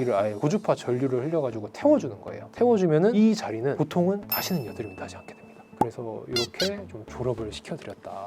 여기를 아예 고주파 전류를 흘려가지고 태워주는 거예요. 태워주면은 이 자리는 보통은 다시는 여드름이 나지 않게 됩니다. 그래서 이렇게 좀 졸업을 시켜드렸다.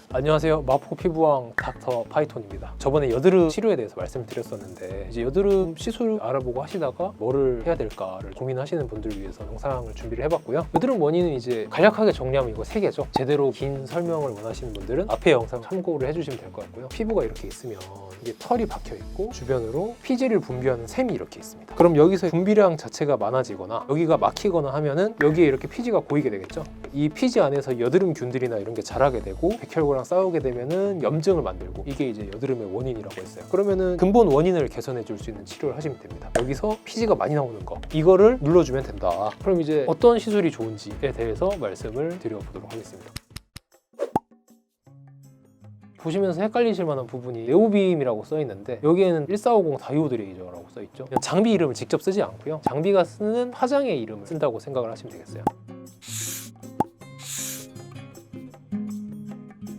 안녕하세요. 마포 피부왕 닥터 파이톤입니다. 저번에 여드름 치료에 대해서 말씀을 드렸었는데 이제 여드름 시술 알아보고 하시다가 뭐를 해야 될까를 고민하시는 분들을 위해서 영상을 준비를 해봤고요. 여드름 원인은 이제 간략하게 정리하면 이거 3개죠. 제대로 긴 설명을 원하시는 분들은 앞에 영상 참고를 해주시면 될 것 같고요. 피부가 이렇게 있으면 이게 털이 박혀 있고 주변으로 피지를 분비하는 샘이 이렇게 있습니다. 그럼 여기서 분비량 자체가 많아지거나 여기가 막히거나 하면은 여기에 이렇게 피지가 고이게 되겠죠. 이 피지 안에서 여드름균들이나 이런 게 자라게 되고 백혈구랑 싸우게 되면은 염증을 만들고 이게 이제 여드름의 원인이라고 했어요. 그러면은 근본 원인을 개선해 줄 수 있는 치료를 하시면 됩니다. 여기서 피지가 많이 나오는 거 이거를 눌러주면 된다. 그럼 이제 어떤 시술이 좋은지에 대해서 말씀을 드려보도록 하겠습니다. 보시면서 헷갈리실 만한 부분이 네오빔이라고 써 있는데 여기에는 1450 다이오드 레이저라고 써 있죠. 장비 이름을 직접 쓰지 않고요. 장비가 쓰는 화장의 이름을 쓴다고 생각을 하시면 되겠어요.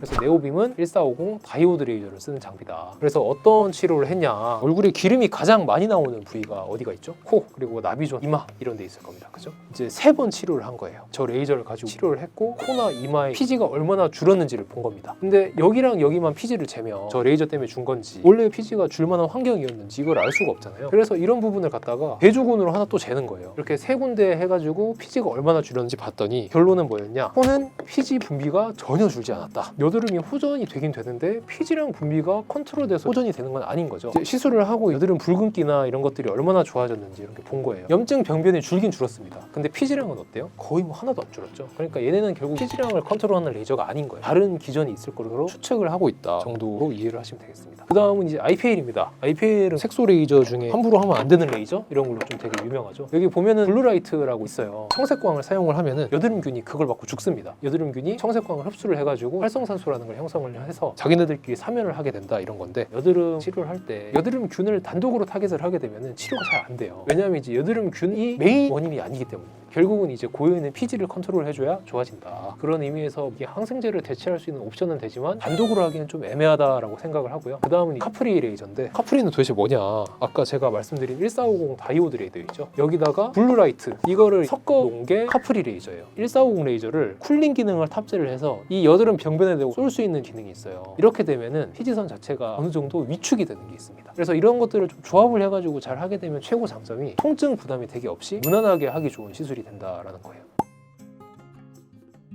그래서 네오빔은 1450 다이오드 레이저를 쓰는 장비다. 그래서 어떤 치료를 했냐, 얼굴에 기름이 가장 많이 나오는 부위가 어디가 있죠? 코, 그리고 나비존, 이마 이런 데 있을 겁니다. 그죠? 이제 3번 치료를 한 거예요. 저 레이저를 가지고 치료를 했고 코나 이마의 피지가 얼마나 줄었는지를 본 겁니다. 근데 여기랑 여기만 피지를 재면 저 레이저 때문에 준 건지 원래 피지가 줄 만한 환경이었는지 이걸 알 수가 없잖아요. 그래서 이런 부분을 갖다가 대조군으로 하나 또 재는 거예요. 이렇게 3군데 해가지고 피지가 얼마나 줄었는지 봤더니 결론은 뭐였냐, 코는 피지 분비가 전혀 줄지 않았다. 여드름이 호전이 되긴 되는데 피지랑 분비가 컨트롤돼서 호전이 되는 건 아닌 거죠. 이제 시술을 하고 여드름 붉은기나 이런 것들이 얼마나 좋아졌는지 이렇게 본 거예요. 염증 병변이 줄긴 줄었습니다. 근데 피지량은 어때요? 거의 뭐 하나도 안 줄었죠. 그러니까 얘네는 결국 피지량을 컨트롤하는 레이저가 아닌 거예요. 다른 기전이 있을 거로 추측을 하고 있다 정도로 이해를 하시면 되겠습니다. 그 다음은 이제 IPL입니다. IPL은 색소 레이저 중에 함부로 하면 안 되는 레이저? 이런 걸로 좀 되게 유명하죠. 여기 보면은 블루라이트라고 있어요. 청색광을 사용을 하면은 여드름균이 그걸 받고 죽습니다. 여드름균이 청색광을 흡수를 해가지고 활성산소라는 걸 형성을 해서 자기네들끼리 사면을 하게 된다 이런 건데, 여드름 치료를 할 때 여드름균을 단독으로 타겟을 하게 되면 치료가 잘 안 돼요. 왜냐하면 이제 여드름균이 메인 원인이 아니기 때문에 결국은 이제 고여있는 피지를 컨트롤 해줘야 좋아진다. 그런 의미에서 이게 항생제를 대체할 수 있는 옵션은 되지만 단독으로 하기는 좀 애매하다라고 생각을 하고요. 그 다음은 카프리 레이저인데, 카프리는 도대체 뭐냐, 아까 제가 말씀드린 1450 다이오드 레이저 있죠. 여기다가 블루라이트 이거를 섞어 놓은 게 카프리 레이저예요. 1450 레이저를 쿨링 기능을 탑재를 해서 이 여드름 병변에 대고 쏠 수 있는 기능이 있어요. 이렇게 되면은 피지선 자체가 어느 정도 위축이 되는 게 있습니다. 그래서 이런 것들을 좀 조합을 해가지고 잘 하게 되면 최고 장점이 통증 부담이 되게 없이 무난하게 하기 좋은 시술이 된다라는 거예요.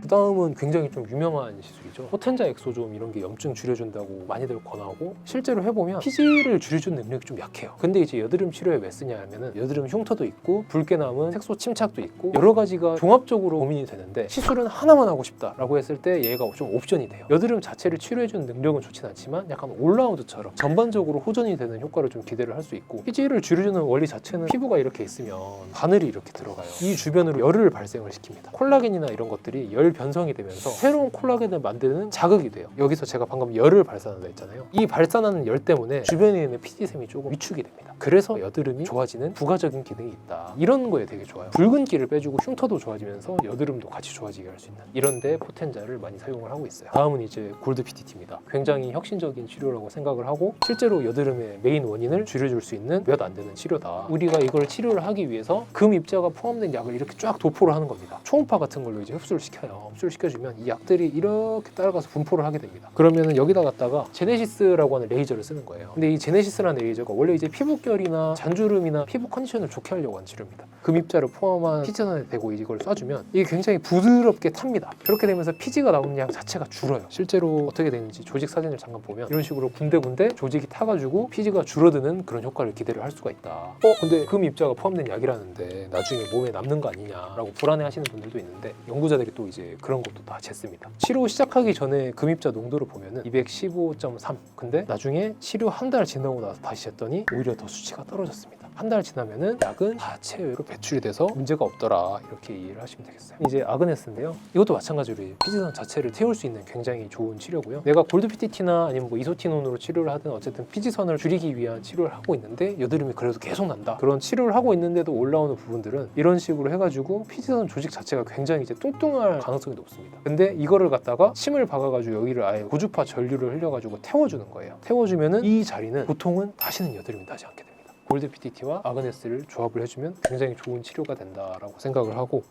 그 다음은 굉장히 좀 유명한 시술이죠. 포텐자 엑소좀 이런 게 염증 줄여준다고 많이들 권하고, 실제로 해보면 피지를 줄여주는 능력이 좀 약해요. 근데 이제 여드름 치료에 왜 쓰냐 하면은 여드름 흉터도 있고 붉게 남은 색소 침착도 있고 여러 가지가 종합적으로 고민이 되는데, 시술은 하나만 하고 싶다라고 했을 때 얘가 좀 옵션이 돼요. 여드름 자체를 치료해주는 능력은 좋진 않지만 약간 올라운드처럼 전반적으로 호전이 되는 효과를 좀 기대를 할 수 있고, 피지를 줄여주는 원리 자체는 피부가 이렇게 있으면 바늘이 이렇게 들어가요. 이 주변으로 열을 발생을 시킵니다. 콜라겐이나 이런 것들이 열 변성이 되면서 새로운 콜라겐을 만드는 자극이 돼요. 여기서 제가 방금 열을 발산한다 했잖아요. 이 발산하는 열 때문에 주변에 있는 피지샘이 조금 위축이 됩니다. 그래서 여드름이 좋아지는 부가적인 기능이 있다. 이런 거에 되게 좋아요. 붉은기를 빼주고 흉터도 좋아지면서 여드름도 같이 좋아지게 할 수 있는, 이런데 포텐자를 많이 사용을 하고 있어요. 다음은 이제 골드 PTT입니다. 굉장히 혁신적인 치료라고 생각을 하고 실제로 여드름의 메인 원인을 줄여줄 수 있는 몇 안 되는 치료다. 우리가 이걸 치료를 하기 위해서 금 입자가 포함된 약을 이렇게 쫙 도포를 하는 겁니다. 초음파 같은 걸로 이제 흡수를 시켜요. 흡수를 시켜주면 이 약들이 이렇게 따라가서 분포를 하게 됩니다. 그러면은 여기다 갖다가 제네시스라고 하는 레이저를 쓰는 거예요. 근데 이 제네시스라는 레이저가 원래 이제 피부결이나 잔주름이나 피부 컨디션을 좋게 하려고 하는 치료입니다. 금입자를 포함한 피지선에 대고 이걸 쏴주면 이게 굉장히 부드럽게 탑니다. 그렇게 되면서 피지가 나오는 양 자체가 줄어요. 실제로 어떻게 되는지 조직 사진을 잠깐 보면 이런 식으로 군데군데 조직이 타가지고 피지가 줄어드는 그런 효과를 기대를 할 수가 있다. 근데 금입자가 포함된 약이라는데 나중에 몸에 남는 거 아니냐라고 불안해하시는 분들도 있는데, 연구자들이 또 이제 그런 것도 다 쟀습니다. 치료 시작하기 전에 금입자 농도를 보면은 215.3, 근데 나중에 치료 한 달 지나고 나서 다시 쟀더니 오히려 더 수치가 떨어졌습니다. 한 달 지나면은 약은 다 체외로 배출이 돼서 문제가 없더라, 이렇게 이해를 하시면 되겠어요. 이제 아그네스인데요. 이것도 마찬가지로 피지선 자체를 태울 수 있는 굉장히 좋은 치료고요. 내가 골드 PTT나 아니면 뭐 이소티논으로 치료를 하든 어쨌든 피지선을 줄이기 위한 치료를 하고 있는데 여드름이 그래도 계속 난다. 그런 치료를 하고 있는데도 올라오는 부분들은 이런 식으로 해가지고 피지선 조직 자체가 굉장히 이제 뚱뚱할 가능성이 높습니다. 근데 이거를 갖다가 침을 박아가지고 여기를 아예 고주파 전류를 흘려가지고 태워주는 거예요. 태워주면은 이 자리는 보통은 다시는 여드름이 나지 않게 됩니다. 골드 PTT와 아그네스를 조합을 해주면 굉장히 좋은 치료가 된다라고 생각을 하고,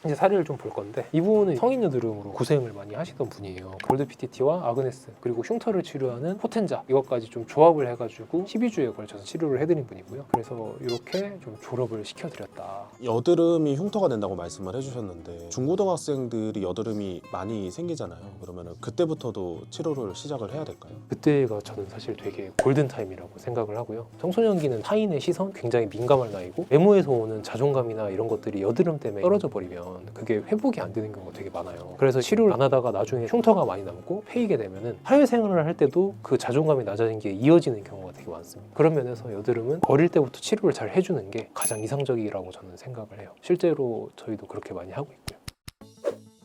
이제 사례를 좀 볼 건데, 이분은 성인 여드름으로 고생을 많이 하시던 분이에요. 골드 PTT와 아그네스 그리고 흉터를 치료하는 포텐자, 이것까지 좀 조합을 해가지고 12주에 걸쳐서 치료를 해드린 분이고요. 그래서 이렇게 좀 졸업을 시켜드렸다. 여드름이 흉터가 된다고 말씀을 해주셨는데 중고등학생들이 여드름이 많이 생기잖아요. 그러면 그때부터도 치료를 시작을 해야 될까요? 그때가 저는 사실 되게 골든타임이라고 생각을 하고요. 청소년기는 타인의 시선 굉장히 민감한 나이고, 외모에서 오는 자존감이나 이런 것들이 여드름 때문에 떨어져 버리면 그게 회복이 안 되는 경우가 되게 많아요. 그래서 치료를 안 하다가 나중에 흉터가 많이 남고 패이게 되면은 사회생활을 할 때도 그 자존감이 낮아진 게 이어지는 경우가 되게 많습니다. 그런 면에서 여드름은 어릴 때부터 치료를 잘 해주는 게 가장 이상적이라고 저는 생각을 해요. 실제로 저희도 그렇게 많이 하고 있고요.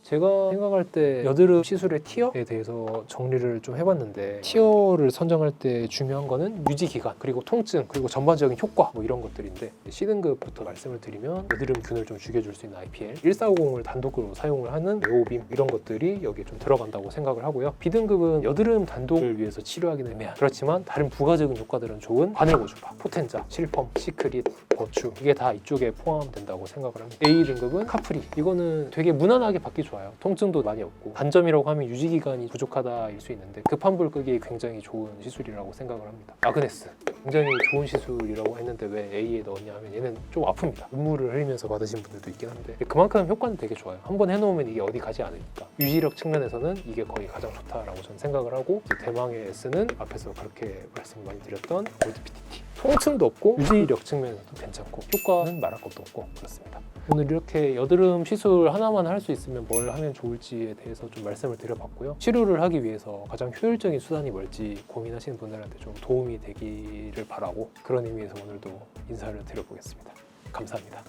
제가 생각할 때 여드름 시술의 티어에 대해서 정리를 좀 해봤는데, 티어를 선정할 때 중요한 거는 유지 기간, 그리고 통증, 그리고 전반적인 효과, 뭐 이런 것들인데, C등급부터 말씀을 드리면 여드름균을 좀 죽여줄 수 있는 IPL, 1450을 단독으로 사용을 하는 네오빔, 이런 것들이 여기에 좀 들어간다고 생각을 하고요. B등급은 여드름 단독을 위해서 치료하기는 애매한, 그렇지만 다른 부가적인 효과들은 좋은 바늘고주파, 포텐자, 실펌, 시크릿, 버추, 이게 다 이쪽에 포함된다고 생각을 합니다. A등급은 카프리, 이거는 되게 무난하게 받기 좋아요. 통증도 많이 없고, 단점이라고 하면 유지기간이 부족하다일 수 있는데 급한 불 끄기에 굉장히 좋은 시술이라고 생각을 합니다. 아그네스, 굉장히 좋은 시술이라고 했는데 왜 A에 넣었냐 하면 얘는 좀 아픕니다. 눈물을 흘리면서 받으신 분들도 있긴 한데 그만큼 효과는 되게 좋아요. 한번 해놓으면 이게 어디 가지 않으니까 유지력 측면에서는 이게 거의 가장 좋다라고 저는 생각을 하고, 대망의 S는 앞에서 그렇게 말씀을 많이 드렸던 골드 PTT, 통증도 없고 유지력 측면에서도 괜찮고 효과는 말할 것도 없고, 그렇습니다. 오늘 이렇게 여드름 시술 하나만 할 수 있으면 뭘 하면 좋을지에 대해서 좀 말씀을 드려봤고요. 치료를 하기 위해서 가장 효율적인 수단이 뭘지 고민하시는 분들한테 좀 도움이 되기를 바라고, 그런 의미에서 오늘도 인사를 드려보겠습니다. 감사합니다.